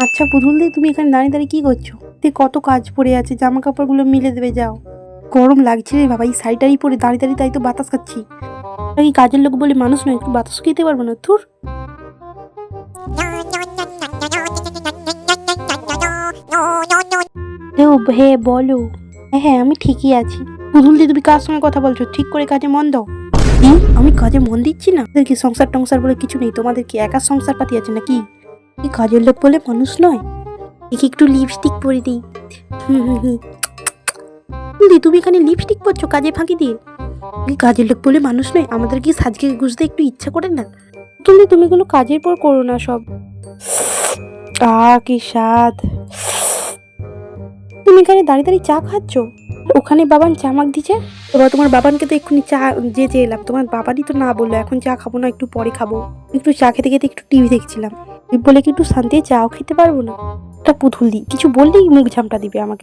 আচ্ছা পুতুল দি, তুমি এখানে দাঁড়িয়ে দাঁড়িয়ে কি করছো? কত কাজ পড়ে আছে, জামা কাপড়গুলো মিলে দেবে যাও। গরম লাগছে রে বাবা, এই শাড়িটারই পরে দাঁড়িয়ে দাঁড়িয়ে তাই তো বাতাস খাচ্ছি। এই কাজের লোক বলে মানুষ নয়, একটু বাতাস খেতে পারবো না? ধুর। হে বলো। হ্যাঁ আমি ঠিকই আছি। পুতুল দি, তুমি কার সঙ্গে কথা বলছো? ঠিক করে কাজে মন দাও। কি? আমি কাজে মন দিচ্ছি না? তোমাদের কি সংসার টংসার বলে কিছু নেই? তোমাদের কি একা সংসার পাতি আছে নাকি? এই কাজের লোক বলে মানুষ নয়। একে একটু লিপস্টিক পরে দিই। দি, তুমি এখানে লিপস্টিক পরছো কাজে ফাঁকি দিয়ে? এই কাজের লোক বলে মানুষ নয়, আমাদের কি সাজকে গুজতে একটু ইচ্ছা করে না? তুমি কোনো কাজের পর করো না সব। কি স্বাদ। তুমি এখানে দাঁড়িয়ে দাঁড়িয়ে চা খাচ্ছ? ওখানে বাবান চা মাগ দিচ্ছে। এবার তোমার বাবানকে তো এক্ষুনি চা যেতে এলাম, তোমার বাবারই তো না বললো এখন চা খাবো না, একটু পরে খাবো। একটু চা খেতে খেতে একটু টিভি দেখছিলাম। বলে কি একটু শান্তি চাও খেতে পারবো না? একটা পুতুল দি কিছু বললেই মুখ ঝামটা দিবে আমাকে।